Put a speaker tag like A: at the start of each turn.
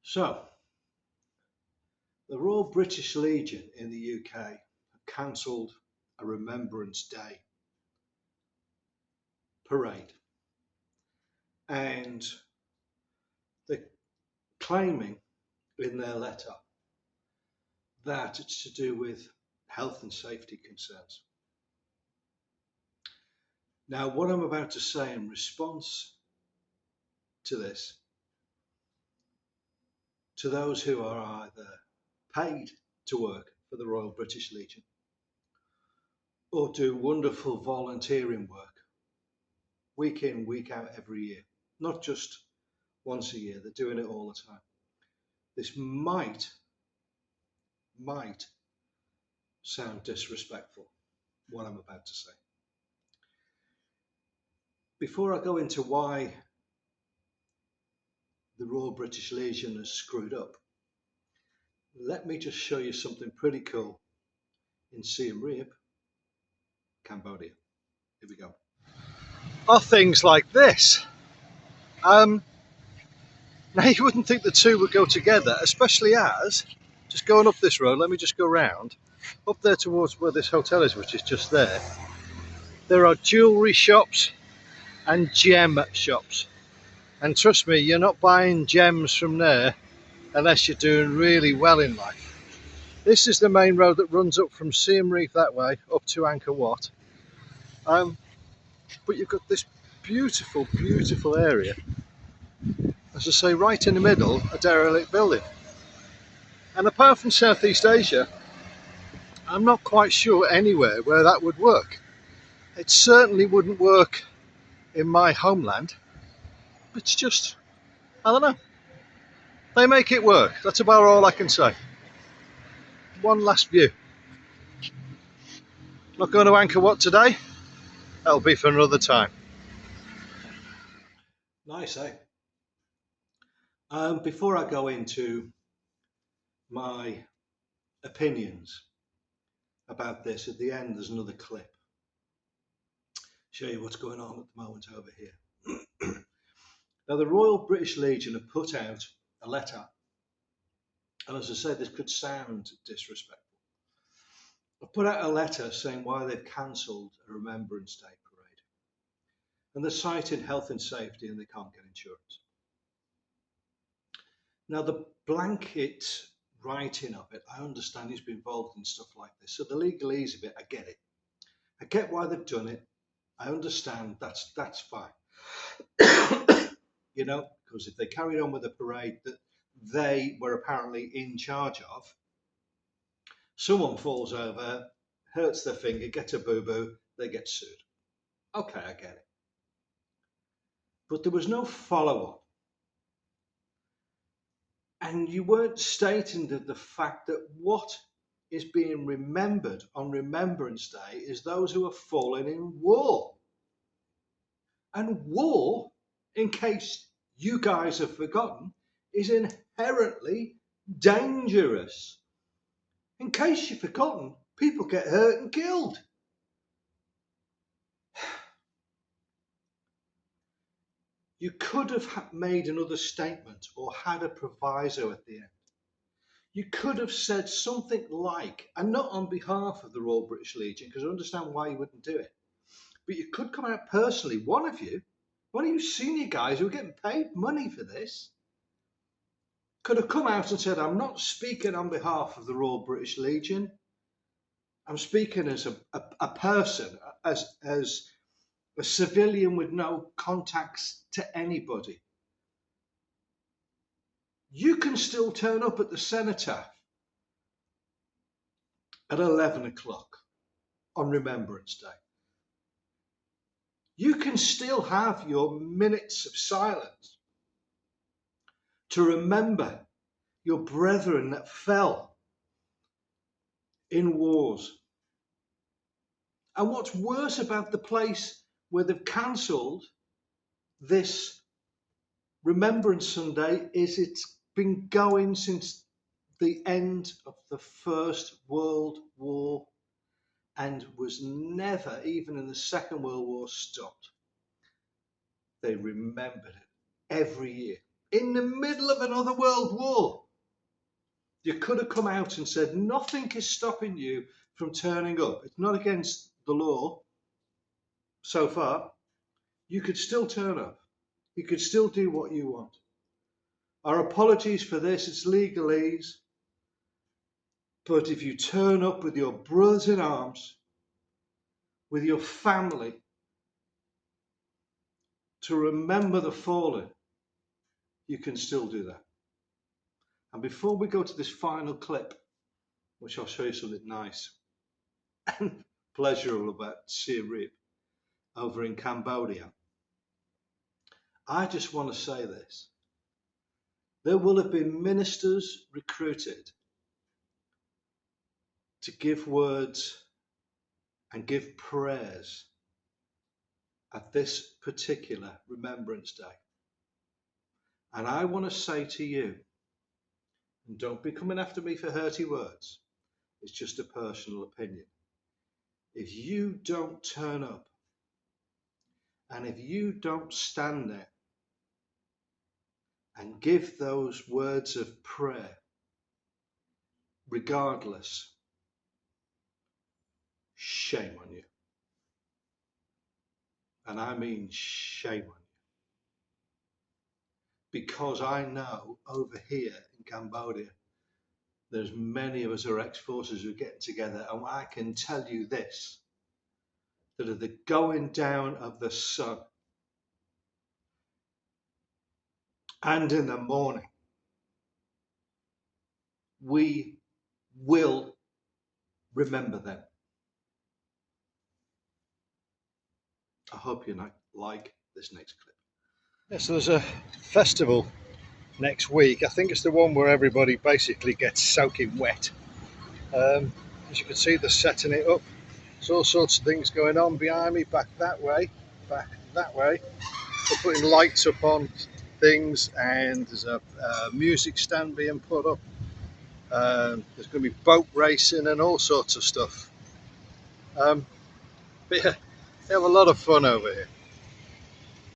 A: So, the Royal British Legion in the UK have cancelled a Remembrance Day parade, and they're claiming in their letter that it's to do with health and safety concerns. Now, what I'm about to say in response to this, to those who are either paid to work for the Royal British Legion or do wonderful volunteering work week in, week out every year, not just once a year, they're doing it all the time. This might sound disrespectful, what I'm about to say. Before I go into why the Royal British Legion has screwed up, let me just show you something pretty cool in Siem Reap, Cambodia. Here we go. Are things like this. Now you wouldn't think the two would go together, especially as, just going up this road, let me just go round, up there towards where this hotel is, which is just there are jewellery shops and gem shops. And trust me, you're not buying gems from there unless you're doing really well in life. This is the main road that runs up from Siem Reap that way, up to Angkor Wat. But you've got this beautiful, beautiful area. As I say, right in the middle, a derelict building. And apart from Southeast Asia, I'm not quite sure anywhere where that would work. It certainly wouldn't work in my homeland. It's just, I don't know. They make it work. That's about all I can say. One last view. Not going to Angkor Wat today. That'll be for another time. Nice, eh? Before I go into my opinions about this, at the end there's another clip. Show you what's going on at the moment over here. Now, the Royal British Legion have put out a letter, and as I said, this could sound disrespectful. I've put out a letter saying why they've cancelled a Remembrance Day parade, and they're citing health and safety, and they can't get insurance. Now, the blanket writing of it, I understand he's been involved in stuff like this, so the legalese of it, I get it. I get why they've done it. I understand that's fine. You know, because if they carried on with a parade that they were apparently in charge of, someone falls over, hurts their finger, gets a boo-boo, they get sued. Okay, I get it. But there was no follow-up. And you weren't stating the fact that what is being remembered on Remembrance Day is those who have fallen in war. And war, in case you guys have forgotten, is inherently dangerous. In case you've forgotten, people get hurt and killed. You could have made another statement or had a proviso at the end. You could have said something like, and not on behalf of the Royal British Legion, because I understand why you wouldn't do it, but you could come out personally, one of you senior guys who are getting paid money for this, could have come out and said, I'm not speaking on behalf of the Royal British Legion. I'm speaking as a person, as a civilian with no contacts to anybody. You can still turn up at the cenotaph at 11 o'clock on Remembrance Day. You can still have your minutes of silence to remember your brethren that fell in wars. And what's worse about the place where they've cancelled this Remembrance Sunday is it's been going since the end of the First World War and was never, even in the Second World War, stopped. They remembered it every year. in the middle of another world war. You could have come out and said, nothing is stopping you from turning up. It's not against the law so far. You could still turn up. You could still do what you want. Our apologies for this, it's legalese. But if you turn up with your brothers in arms, with your family, to remember the fallen, you can still do that. And before we go to this final clip, which I'll show you something nice and pleasurable about Siem Reap over in Cambodia, I just want to say this. There will have been ministers recruited to give words and give prayers at this particular Remembrance Day. And I want to say to you, and don't be coming after me for hurty words, it's just a personal opinion. If you don't turn up, and if you don't stand there and give those words of prayer, regardless, shame on you. And I mean shame on you. Because I know over here in Cambodia, there's many of us who are ex-forces who are getting together, and I can tell you this, that at the going down of the sun and in the morning, we will remember them. I hope you like this next clip. Yeah, so there's a festival next week. I think it's the one where everybody basically gets soaking wet. As you can see, they're setting it up. There's all sorts of things going on behind me, back that way. They're putting lights up on things, and there's a music stand being put up. There's going to be boat racing and all sorts of stuff. But yeah, they have a lot of fun over here.